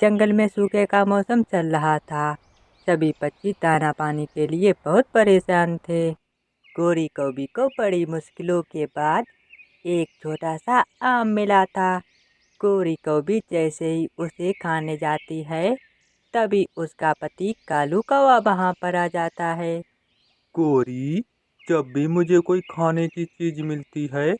जंगल में सूखे का मौसम चल रहा था। सभी पक्षी दाना पानी के लिए बहुत परेशान थे। गोरी कौवी को बड़ी मुश्किलों के बाद एक छोटा सा आम मिला था। गोरी कौवी जैसे ही उसे खाने जाती है, तभी उसका पति कालू कौवा वहां पर आ जाता है। गोरी, जब भी मुझे कोई खाने की चीज मिलती है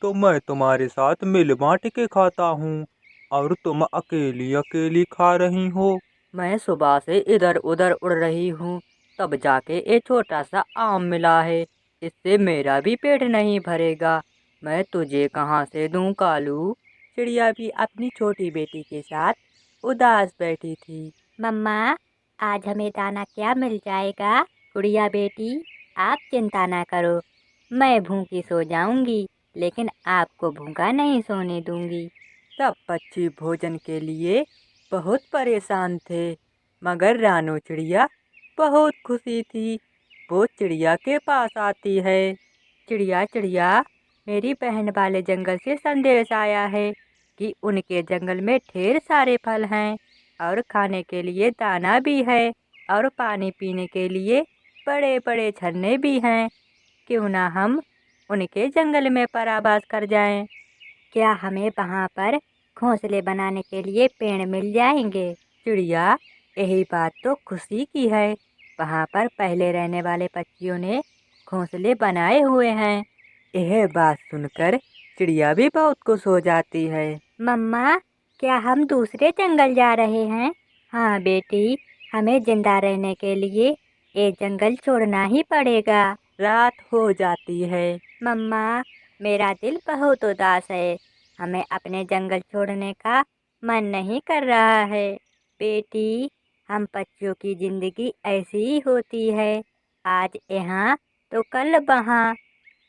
तो मैं तुम्हारे साथ मिल बांट के खाता हूँ, और तुम अकेली अकेली खा रही हो। मैं सुबह से इधर उधर उड़ रही हूँ, तब जाके एक छोटा सा आम मिला है। इससे मेरा भी पेट नहीं भरेगा। मैं तुझे कहाँ से दूँ कालू? चिड़िया भी अपनी छोटी बेटी के साथ उदास बैठी थी। मम्मा, आज हमें दाना क्या मिल जाएगा? गुड़िया बेटी, आप चिंता ना करो। मैं भूखी सो जाऊंगी, लेकिन आपको भूखा नहीं सोने दूंगी। सब पक्षी भोजन के लिए बहुत परेशान थे, मगर रानू चिड़िया बहुत खुशी थी। वो चिड़िया के पास आती है। चिड़िया चिड़िया, मेरी बहन वाले जंगल से संदेश आया है कि उनके जंगल में ढेर सारे फल हैं और खाने के लिए दाना भी है और पानी पीने के लिए बड़े बड़े झरने भी हैं। क्यों ना हम उनके जंगल में पराबास कर जाएं? क्या हमें वहाँ पर घोंसले बनाने के लिए पेड़ मिल जाएंगे? चिड़िया, यही बात तो खुशी की है। वहाँ पर पहले रहने वाले पक्षियों ने घोंसले बनाए हुए हैं। यह बात सुनकर चिड़िया भी बहुत खुश हो जाती है। मम्मा, क्या हम दूसरे जंगल जा रहे हैं? हाँ बेटी, हमें जिंदा रहने के लिए ये जंगल छोड़ना ही पड़ेगा। रात हो जाती है। मम्मा, मेरा दिल बहुत उदास है। हमें अपने जंगल छोड़ने का मन नहीं कर रहा है। बेटी, हम पक्षियों की जिंदगी ऐसी ही होती है। आज यहाँ तो कल वहाँ।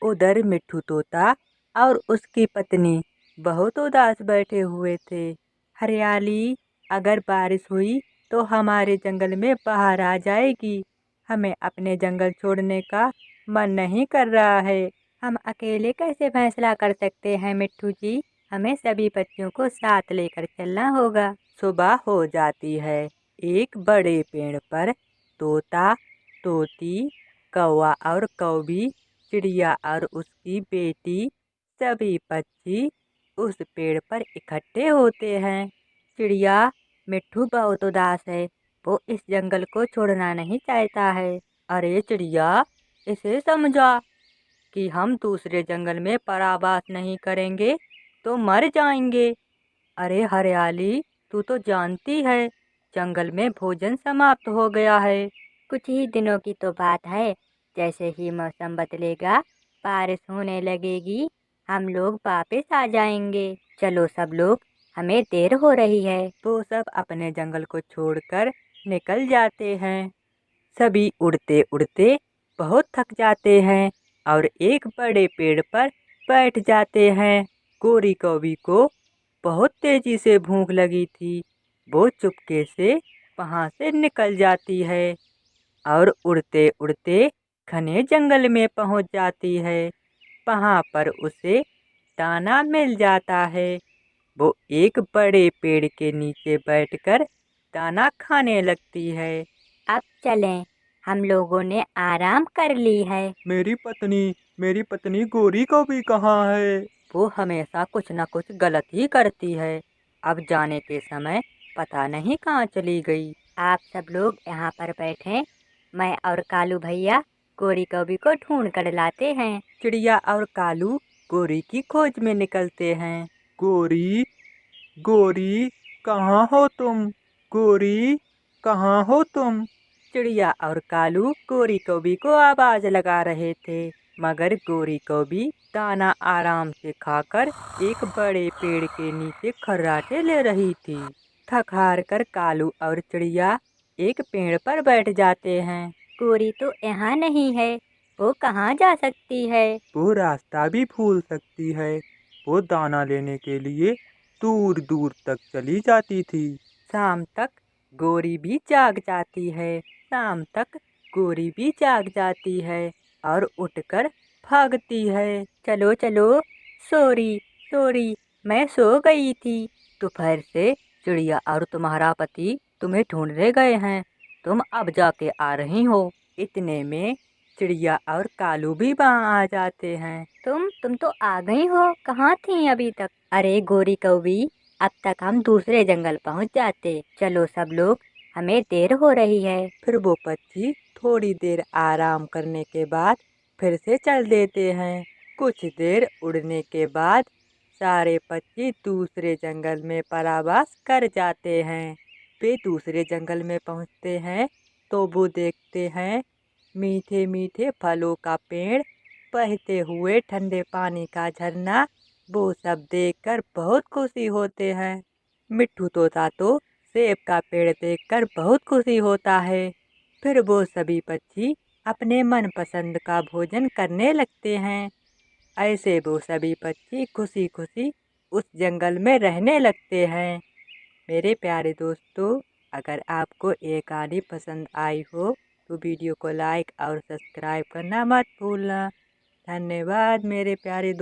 उधर मिट्ठू तोता और उसकी पत्नी बहुत उदास बैठे हुए थे। हरियाली, अगर बारिश हुई तो हमारे जंगल में बाहर आ जाएगी। हमें अपने जंगल छोड़ने का मन नहीं कर रहा है। हम अकेले कैसे फैसला कर सकते हैं मिट्ठू जी? हमें सभी बच्चों को साथ लेकर चलना होगा। सुबह हो जाती है। एक बड़े पेड़ पर तोता, तोती, कौवा और कौवी, चिड़िया और उसकी बेटी, सभी पक्षी उस पेड़ पर इकट्ठे होते हैं। चिड़िया, मिट्ठू बहुत उदास है। वो इस जंगल को छोड़ना नहीं चाहता है। अरे चिड़िया, इसे समझा कि हम दूसरे जंगल में पराबास नहीं करेंगे तो मर जाएंगे। अरे हरियाली, तू तो जानती है जंगल में भोजन समाप्त हो गया है। कुछ ही दिनों की तो बात है। जैसे ही मौसम बदलेगा, बारिश होने लगेगी, हम लोग वापस आ जाएंगे। चलो सब लोग, हमें देर हो रही है। तो सब अपने जंगल को छोड़कर निकल जाते हैं। सभी उड़ते उड़ते बहुत थक जाते हैं और एक बड़े पेड़ पर बैठ जाते हैं। गोरी कौवी को बहुत तेजी से भूख लगी थी। वो चुपके से वहां से निकल जाती है और उड़ते उड़ते घने जंगल में पहुंच जाती है। वहां पर उसे दाना मिल जाता है। वो एक बड़े पेड़ के नीचे बैठकर दाना खाने लगती है। अब चलें, हम लोगों ने आराम कर ली है। मेरी पत्नी गोरी को भी कहाँ है? वो हमेशा कुछ न कुछ गलत ही करती है। अब जाने के समय पता नहीं कहाँ चली गई। आप सब लोग यहाँ पर बैठें। मैं और कालू भैया गोरी कौवी को ढूंढ कर लाते हैं। चिड़िया और कालू गोरी की खोज में निकलते हैं। गोरी, गोरी, कहाँ हो तुम? गोरी, कहाँ हो तुम? चिड़िया और कालू गोरी कौवी को आवाज लगा रहे थे, मगर गोरी कौवी दाना आराम से खाकर एक बड़े पेड़ के नीचे खर्राटे ले रही थी। थक हार कर कालू और चिड़िया एक पेड़ पर बैठ जाते हैं। गोरी तो यहाँ नहीं है, वो कहाँ जा सकती है? वो रास्ता भी भूल सकती है। वो दाना लेने के लिए दूर दूर तक चली जाती थी। शाम तक गोरी भी जाग जाती है। शाम तक गोरी भी जाग जाती है और उठकर भागती है। चलो चलो, सॉरी सॉरी, मैं सो गई थी। दोपहर से चिड़िया और तुम्हारा पति तुम्हें ढूंढने गए हैं, तुम अब जाके आ रही हो। इतने में चिड़िया और कालू भी वहाँ आ जाते हैं। तुम तो आ गई हो, कहाँ थी अभी तक? अरे गोरी कौवी, अब तक हम दूसरे जंगल पहुँच जाते। चलो सब लोग, हमें देर हो रही है। फिर वो पक्षी थोड़ी देर आराम करने के बाद फिर से चल देते हैं। कुछ देर उड़ने के बाद सारे पक्षी दूसरे जंगल में परावास कर जाते हैं। वे दूसरे जंगल में पहुंचते हैं तो वो देखते हैं मीठे मीठे फलों का पेड़, बहते हुए ठंडे पानी का झरना। वो सब देखकर बहुत खुशी होते हैं। मिट्ठू तोता तो सेब का पेड़ देखकर बहुत खुशी होता है। फिर वो सभी पक्षी अपने मनपसंद का भोजन करने लगते हैं। ऐसे वो सभी पक्षी खुशी खुशी उस जंगल में रहने लगते हैं। मेरे प्यारे दोस्तों, अगर आपको ये कहानी पसंद आई हो तो वीडियो को लाइक और सब्सक्राइब करना मत भूलना। धन्यवाद मेरे प्यारे दोस्तों।